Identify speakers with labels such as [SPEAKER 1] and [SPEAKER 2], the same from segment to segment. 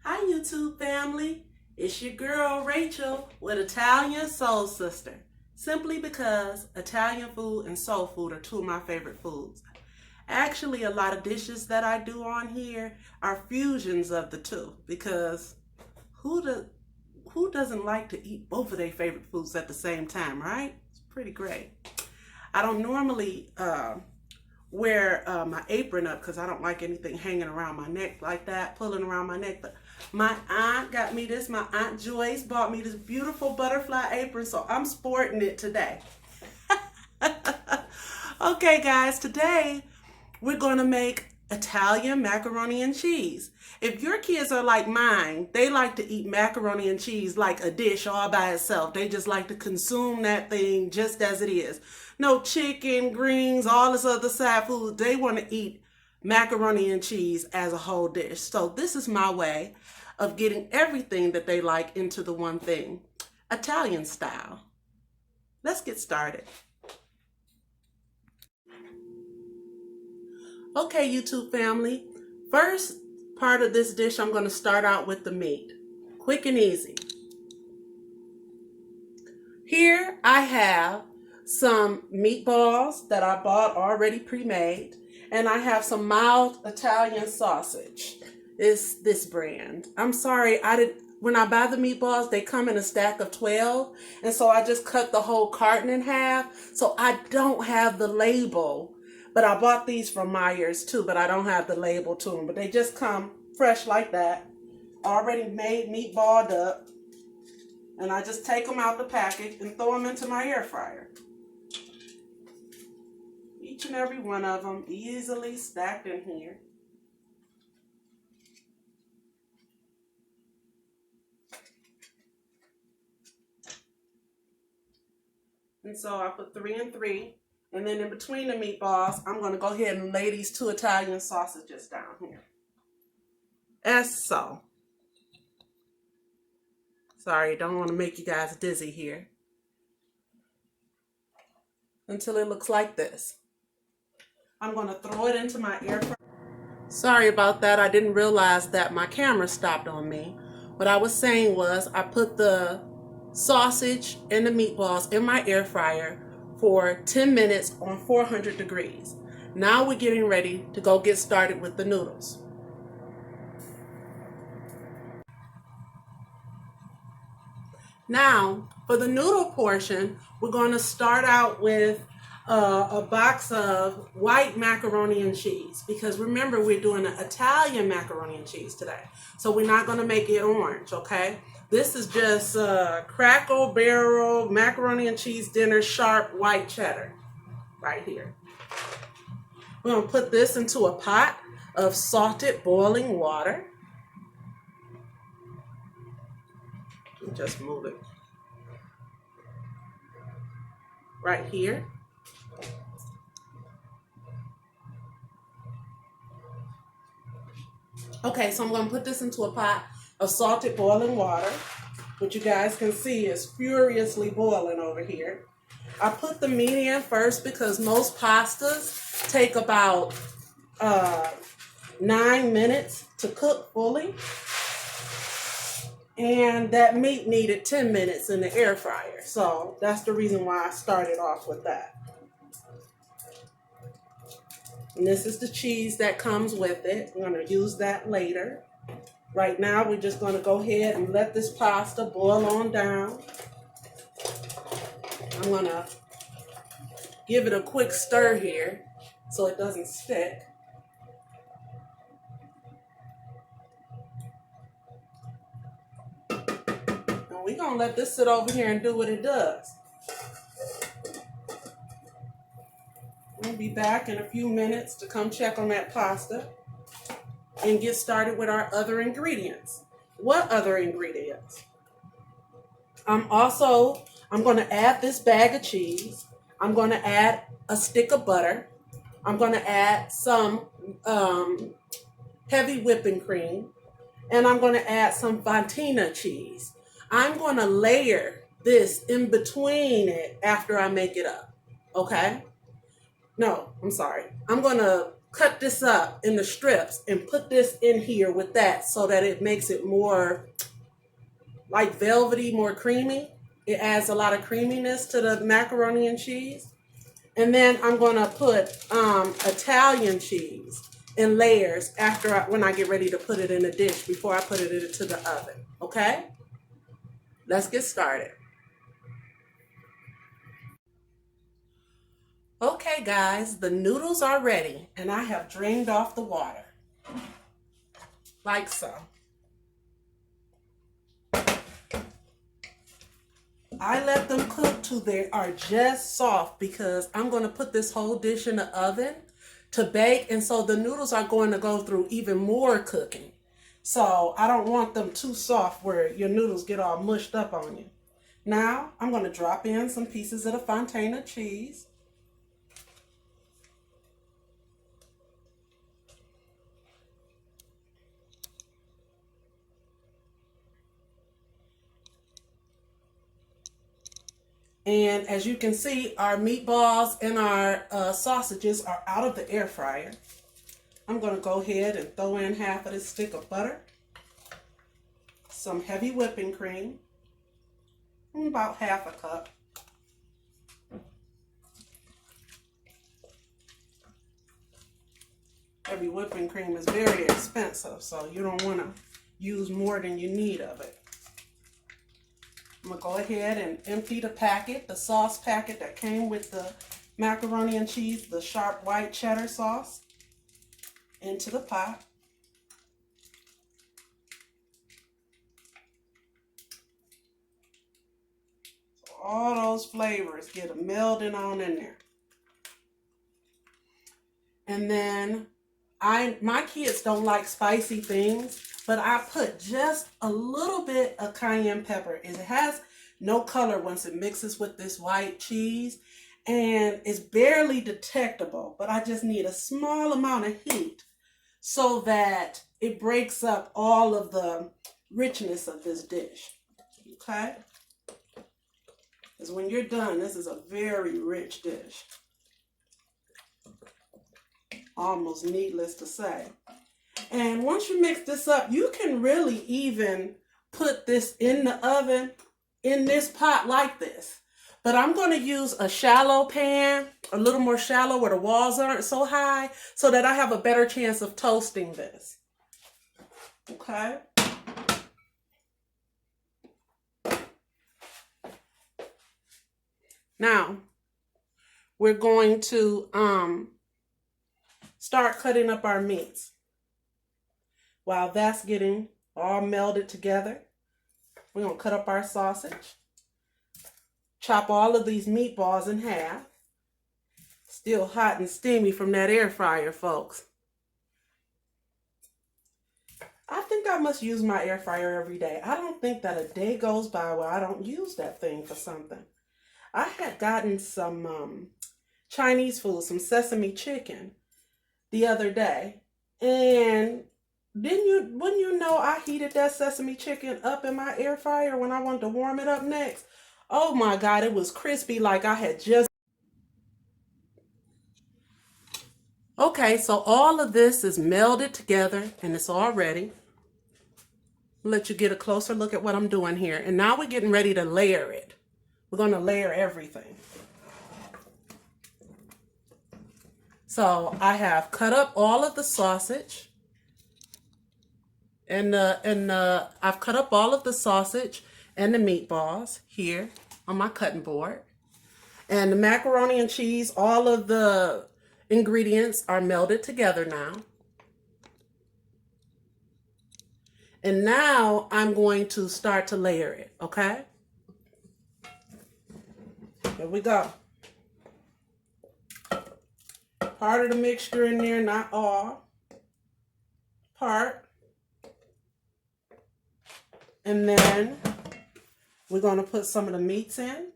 [SPEAKER 1] Hi YouTube family, it's your girl Rachel with Italian Soul Sister. Simply because Italian food and soul food are two of my favorite foods. Actually, a lot of dishes that I do on here are fusions of the two because who does who doesn't like to eat both of their favorite foods at the same time, right? It's pretty great. I don't normally wear my apron up because I don't like anything hanging around my neck like that, pulling around my neck. But my aunt got me this. My aunt Joyce bought me this beautiful butterfly apron, so I'm sporting it today. Okay, guys, today we're going to make Italian macaroni and cheese. If your kids are like mine, they like to eat macaroni and cheese like a dish all by itself. They just like to consume that thing just as it is. No chicken, greens, all this other side food. They want to eat macaroni and cheese as a whole dish. So this is my way of getting everything that they like into the one thing, Italian style. Let's get started. Okay, YouTube family, first part of this dish, I'm going to start out with the meat. Quick and easy. Here I have some meatballs that I bought already pre-made, and I have some mild Italian sausage. It's this brand. I'm sorry, when I buy the meatballs, they come in a stack of 12, and so I just cut the whole carton in half, so I don't have the label. But I bought these from Myers too, but I don't have the label to them. But they just come fresh like that, already made, meatballed up. And I just take them out the package and throw them into my air fryer. Each and every one of them easily stacked in here. And so I put 3 and 3. And then in between the meatballs, I'm going to go ahead and lay these 2 Italian sausages down here. As so. Sorry, don't want to make you guys dizzy here. Until it looks like this. I'm going to throw it into my air fryer. Sorry about that. I didn't realize that my camera stopped on me. What I was saying was I put the sausage and the meatballs in my air fryer for 10 minutes on 400 degrees. Now we're getting ready to go get started with the noodles. Now, for the noodle portion, we're going to start out with a box of white macaroni and cheese, because remember, we're doing an Italian macaroni and cheese today. So we're not going to make it orange, okay? This is just Crackle Barrel macaroni and cheese dinner sharp white cheddar right here. We're going to put this into a pot of salted boiling water. Just move it right here. Okay, so I'm going to put this into a pot of salted boiling water, which you guys can see is furiously boiling over here. I put the meat in first because most pastas take about 9 minutes to cook fully. And that meat needed 10 minutes in the air fryer. So that's the reason why I started off with that. And this is the cheese that comes with it. I'm going to use that later. Right now, we're just going to go ahead and let this pasta boil on down. I'm going to give it a quick stir here so it doesn't stick. And we're going to let this sit over here and do what it does. We'll be back in a few minutes to come check on that pasta and get started with our other ingredients. What other ingredients? I'm going to add this bag of cheese. I'm going to add a stick of butter. I'm going to add some heavy whipping cream. And I'm going to add some fontina cheese. I'm going to layer this in between it after I make it up. Okay? No, I'm sorry. I'm going to cut this up into strips and put this in here with that so that it makes it more like velvety, more creamy. It adds a lot of creaminess to the macaroni and cheese. And then I'm going to put Italian cheese in layers when I get ready to put it in a dish before I put it into the oven. Okay? Let's get started. Okay, guys, the noodles are ready and I have drained off the water. Like so. I let them cook till they are just soft because I'm going to put this whole dish in the oven to bake, and so the noodles are going to go through even more cooking. So I don't want them too soft where your noodles get all mushed up on you. Now I'm going to drop in some pieces of the Fontaine cheese. And as you can see, our meatballs and our sausages are out of the air fryer. I'm going to go ahead and throw in half of this stick of butter, some heavy whipping cream, about half a cup. Heavy whipping cream is very expensive, so you don't want to use more than you need of it. I'm going to go ahead and empty the packet, the sauce packet that came with the macaroni and cheese, the sharp white cheddar sauce, into the pot. So all those flavors get melded on in there. And then my kids don't like spicy things, but I put just a little bit of cayenne pepper. It has no color once it mixes with this white cheese, and it's barely detectable, but I just need a small amount of heat so that it breaks up all of the richness of this dish. Okay? Because when you're done, this is a very rich dish. Almost needless to say. And once you mix this up, you can really even put this in the oven in this pot like this. But I'm going to use a shallow pan, a little more shallow where the walls aren't so high, so that I have a better chance of toasting this. Okay? Now, we're going to start cutting up our meats. While that's getting all melded together, we're going to cut up our sausage. Chop all of these meatballs in half. Still hot and steamy from that air fryer, folks. I think I must use my air fryer every day. I don't think that a day goes by where I don't use that thing for something. I had gotten some Chinese food, some sesame chicken the other day. And wouldn't you know, I heated that sesame chicken up in my air fryer when I wanted to warm it up next. Oh my God, it was crispy like I had just... Okay, so all of this is melded together and it's all ready. I'll let you get a closer look at what I'm doing here. And now we're getting ready to layer it. We're going to layer everything. So I have cut up all of the sausage. And I've cut up all of the sausage and the meatballs here on my cutting board. And the macaroni and cheese, all of the ingredients are melded together now. And now I'm going to start to layer it, okay? Here we go. Part of the mixture in there, not all. Part. And then we're going to put some of the meats in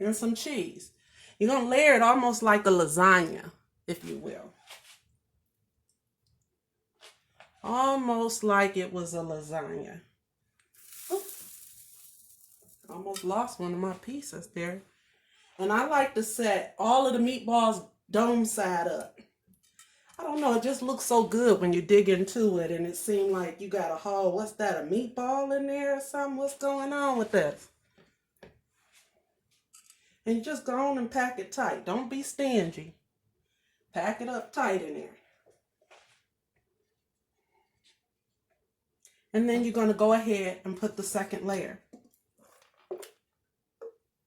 [SPEAKER 1] and some cheese. You're going to layer it almost like a lasagna, if you will. Almost like it was a lasagna. Ooh, almost lost one of my pieces there. And I like to set all of the meatballs dome side up. I don't know, it just looks so good when you dig into it and it seemed like you got a whole, what's that, a meatball in there or something? What's going on with this? And just go on and pack it tight. Don't be stingy. Pack it up tight in there. And then you're going to go ahead and put the second layer.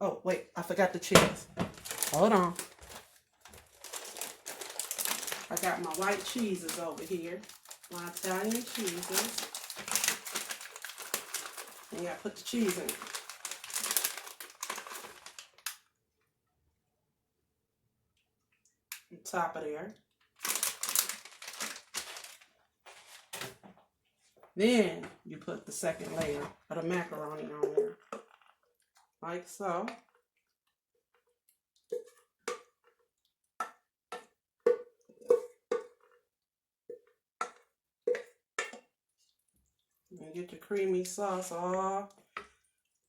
[SPEAKER 1] Oh, wait, I forgot the cheese. Hold on. I got my white cheeses over here. My Italian cheeses. And you got to put the cheese in it. On top of there. Then you put the second layer of the macaroni on there. Like so. And get your creamy sauce all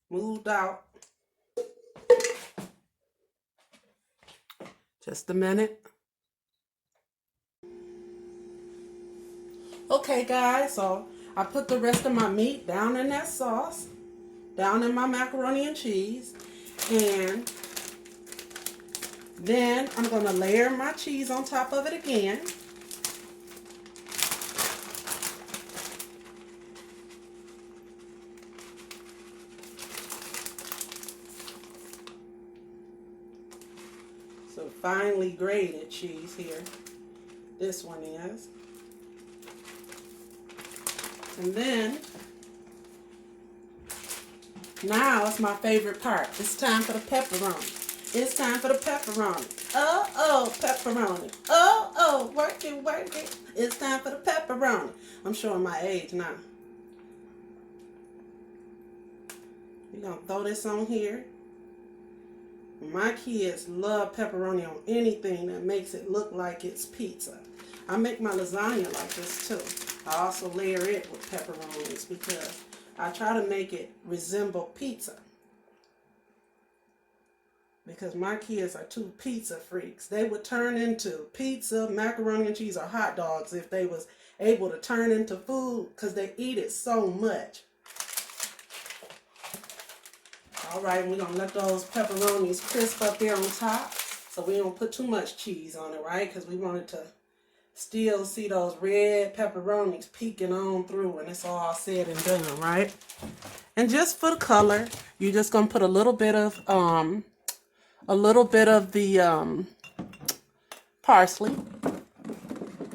[SPEAKER 1] moved out. Just a minute. Okay guys, so I put the rest of my meat down in that sauce, down in my macaroni and cheese, and then I'm going to layer my cheese on top of it again. So finely grated cheese here. This one is. And then, now it's my favorite part. It's time for the pepperoni. It's time for the pepperoni. Oh, pepperoni. Oh, work it. It's time for the pepperoni. I'm showing my age now. We're going to throw this on here. My kids love pepperoni on anything that makes it look like it's pizza. I make my lasagna like this too. I also layer it with pepperonis because I try to make it resemble pizza. Because my kids are two pizza freaks. They would turn into pizza, macaroni and cheese, or hot dogs if they was able to turn into food because they eat it so much. All right, we're going to let those pepperonis crisp up there on top. So we don't put too much cheese on it, right? Because we want it to still see those red pepperonis peeking on through when it's all said and done, right? And just for the color, you're just going to put a little bit of the parsley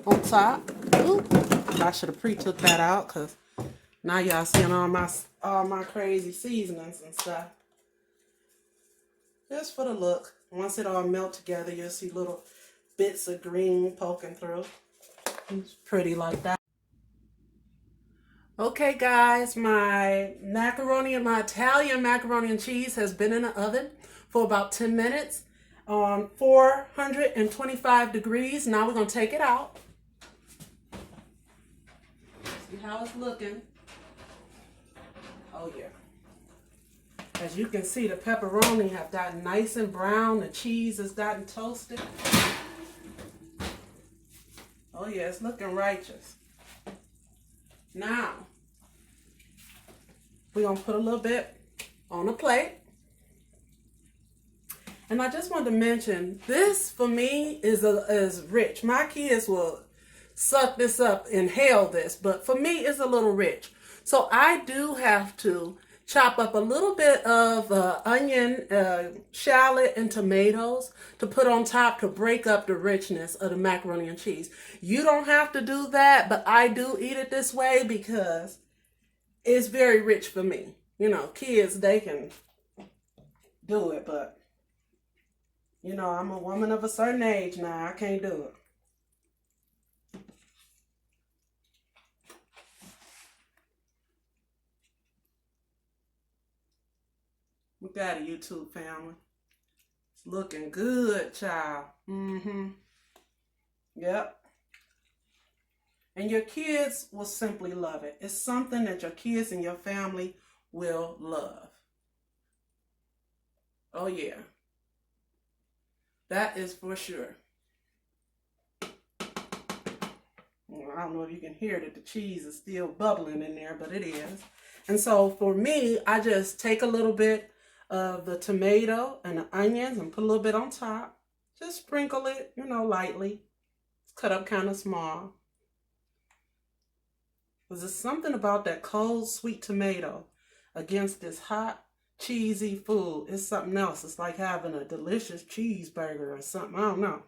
[SPEAKER 1] on top. Ooh, I should have pre-took that out because now y'all seeing all my crazy seasonings and stuff. Just for the look. Once it all melt together, you'll see little bits of green poking through. It's pretty like that. Okay guys, my macaroni and my Italian macaroni and cheese has been in the oven for about 10 minutes on 425 degrees. Now we're going to take it out. See how it's looking. Oh yeah. As you can see, the pepperoni have gotten nice and brown. The cheese has gotten toasted. Oh yeah, it's looking righteous. Now, we're going to put a little bit on a plate. And I just wanted to mention, this for me is rich. My kids will suck this up, inhale this, but for me it's a little rich. So I do have to chop up a little bit of onion, shallot, and tomatoes to put on top to break up the richness of the macaroni and cheese. You don't have to do that, but I do eat it this way because it's very rich for me. You know, kids, they can do it, but, you know, I'm a woman of a certain age now. I can't do it. We got a YouTube family. It's looking good, child. Yep. And your kids will simply love it. It's something that your kids and your family will love. Oh yeah. That is for sure. I don't know if you can hear that the cheese is still bubbling in there, but it is. And so for me, I just take a little bit of the tomato and the onions and put a little bit on top. Just sprinkle it, lightly. It's cut up kind of small. Because there's something about that cold, sweet tomato against this hot, cheesy food. It's something else. It's like having a delicious cheeseburger or something. I don't know.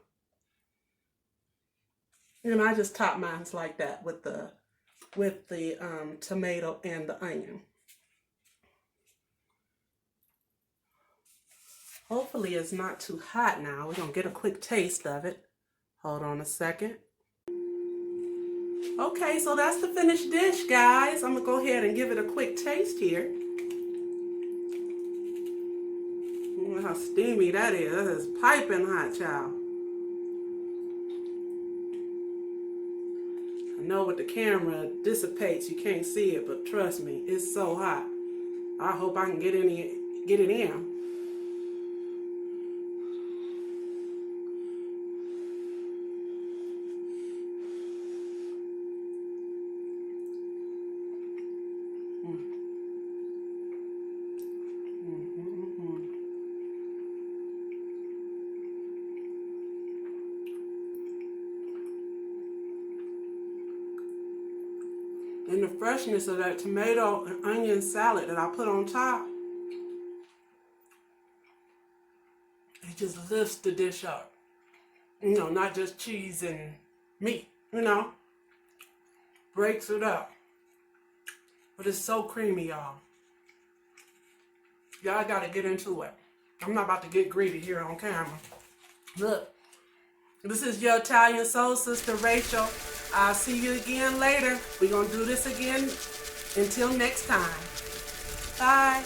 [SPEAKER 1] And I just top mine like that with the tomato and the onion. Hopefully it's not too hot now. We're going to get a quick taste of it. Hold on a second. Okay, so that's the finished dish, guys. I'm going to go ahead and give it a quick taste here. Look how steamy that is. That is piping hot, child. I know with the camera dissipates, you can't see it, but trust me, it's so hot. I hope I can get it in. And the freshness of that tomato and onion salad that I put on top, it just lifts the dish up. Not just cheese and meat, breaks it up. But it's so creamy, y'all. Y'all gotta get into it. I'm not about to get greedy here on camera. Look, this is your Italian soul sister, Rachel. I'll see you again later. We're gonna do this again until next time. Bye.